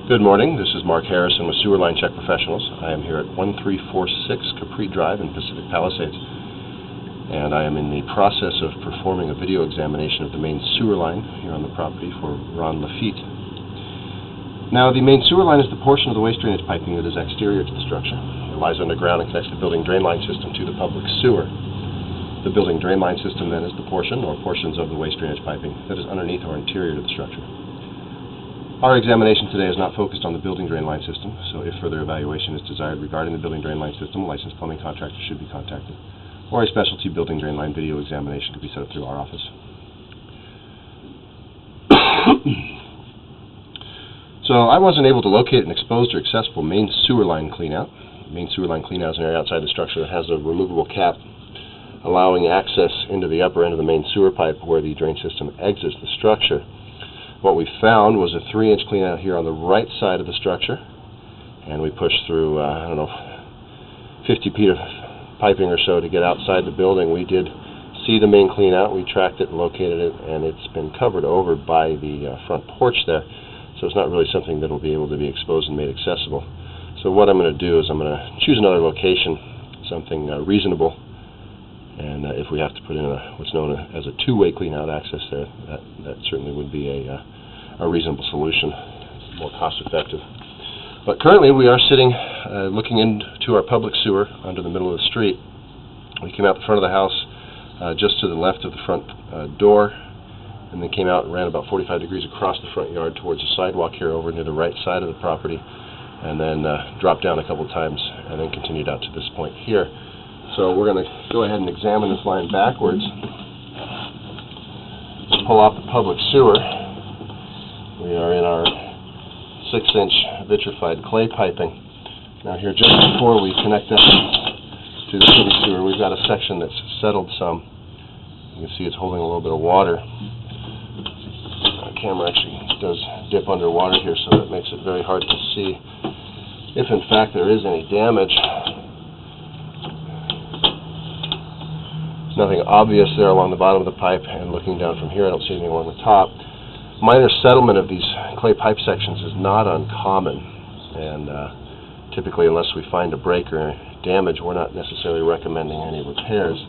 Good morning. This is Mark Harrison with Sewer Line Check Professionals. I am here at 1346 Capri Drive in Pacific Palisades, and I am in the process of performing a video examination of the main sewer line here on the property for Ron Lafitte. Now, the main sewer line is the portion of the waste drainage piping that is exterior to the structure. It lies underground and connects the building drain line system to the public sewer. The building drain line system then is the portion or portions of the waste drainage piping that is underneath or interior to the structure. Our examination today is not focused on the building drain line system, so if further evaluation is desired regarding the building drain line system, a licensed plumbing contractor should be contacted, or a specialty building drain line video examination could be set up through our office. So I wasn't able to locate an exposed or accessible main sewer line cleanout. Main sewer line cleanout is an area outside the structure that has a removable cap allowing access into the upper end of the main sewer pipe where the drain system exits the structure. What we found was a 3-inch cleanout here on the right side of the structure, and we pushed through, 50 feet of piping or so to get outside the building. We did see the main cleanout, we tracked it and located it, and it's been covered over by the front porch there, so it's not really something that will be able to be exposed and made accessible. So what I'm going to do is I'm going to choose another location, something reasonable, and if we have to put in what's known as a two-way cleanout access there, that certainly would be a reasonable solution, more cost-effective. But currently we are sitting looking into our public sewer under the middle of the street. We came out the front of the house just to the left of the front door, and then came out and ran about 45 degrees across the front yard towards the sidewalk here over near the right side of the property, and then dropped down a couple times and then continued out to this point here. So we're going to go ahead and examine this line backwards. Pull off the public sewer. We are in our 6-inch vitrified clay piping. Now here, just before we connect that to the city sewer, we've got a section that's settled some. You can see it's holding a little bit of water. The camera actually does dip underwater here, so that makes it very hard to see if in fact there is any damage. Nothing obvious there along the bottom of the pipe, and looking down from here I don't see anything along the top. Minor settlement of these clay pipe sections is not uncommon, and typically unless we find a break or damage we're not necessarily recommending any repairs.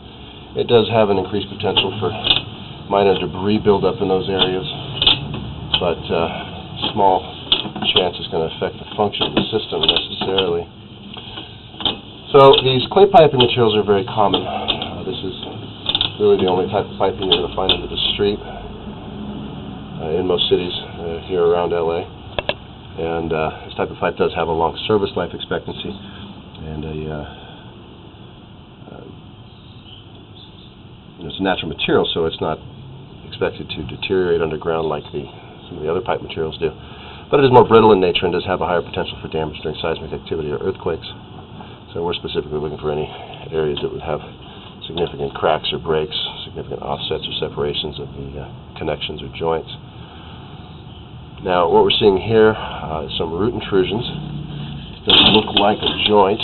It does have an increased potential for minor debris buildup in those areas, but small chance is going to affect the function of the system necessarily. So these clay piping materials are very common. This is really the only type of piping you're going to find into the street in most cities here around LA. And this type of pipe does have a long service life expectancy, and it's a natural material, so it's not expected to deteriorate underground like some of the other pipe materials do. But it is more brittle in nature and does have a higher potential for damage during seismic activity or earthquakes. So we're specifically looking for any areas that would have significant cracks or breaks, significant offsets or separations of the connections or joints. Now what we're seeing here is some root intrusions. It does look like a joint.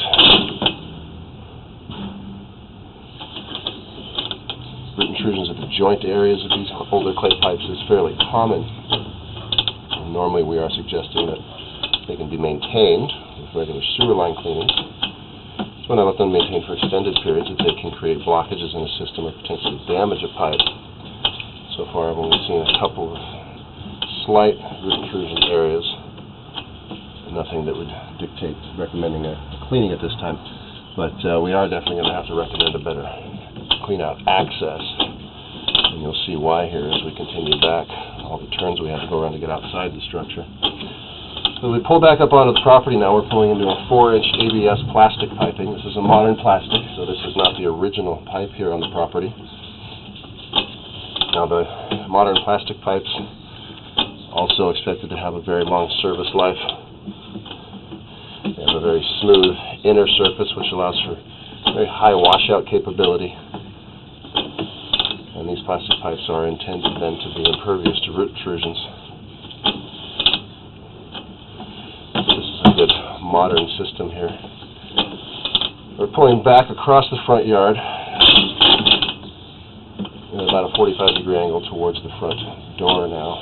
Root intrusions at the joint areas of these older clay pipes is fairly common. And normally we are suggesting that they can be maintained with regular sewer line cleaning. So when I let them maintain for extended periods, that they can create blockages in the system or potentially damage a pipe. So far I've only seen a couple of slight root intrusion areas, nothing that would dictate recommending a cleaning at this time, but we are definitely going to have to recommend a better clean-out access, and you'll see why here as we continue back, all the turns we have to go around to get outside the structure. So we pull back up onto the property now. We're pulling into a 4-inch ABS plastic piping. This is a modern plastic, so this is not the original pipe here on the property. Now the modern plastic pipes also expected to have a very long service life. They have a very smooth inner surface which allows for very high washout capability. And these plastic pipes are intended then to be impervious to root intrusions. Good modern system here. We're pulling back across the front yard in about a 45-degree angle towards the front door now.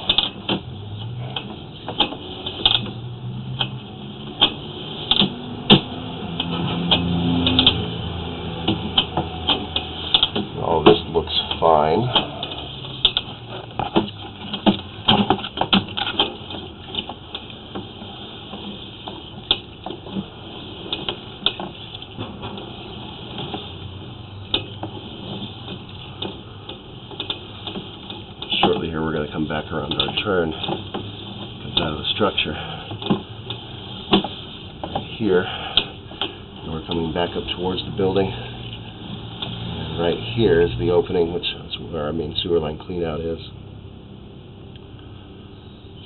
out of the structure right here. And we're coming back up towards the building. And right here is the opening, which is where our main sewer line cleanout is.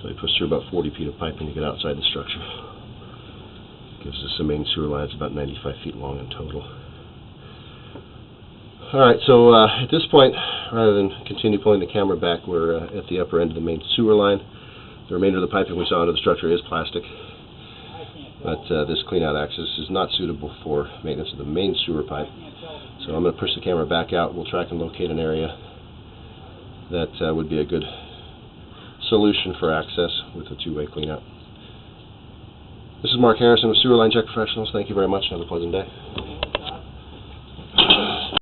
So we push through about 40 feet of piping to get outside the structure. Gives us a main sewer line. It's about 95 feet long in total. Alright, so at this point, rather than continue pulling the camera back, we're at the upper end of the main sewer line. The remainder of the piping we saw under the structure is plastic, but this cleanout access is not suitable for maintenance of the main sewer pipe. So I'm going to push the camera back out. We'll track and locate an area that would be a good solution for access with a two-way cleanout. This is Mark Harrison with Sewer Line Check Professionals. Thank you very much and have a pleasant day.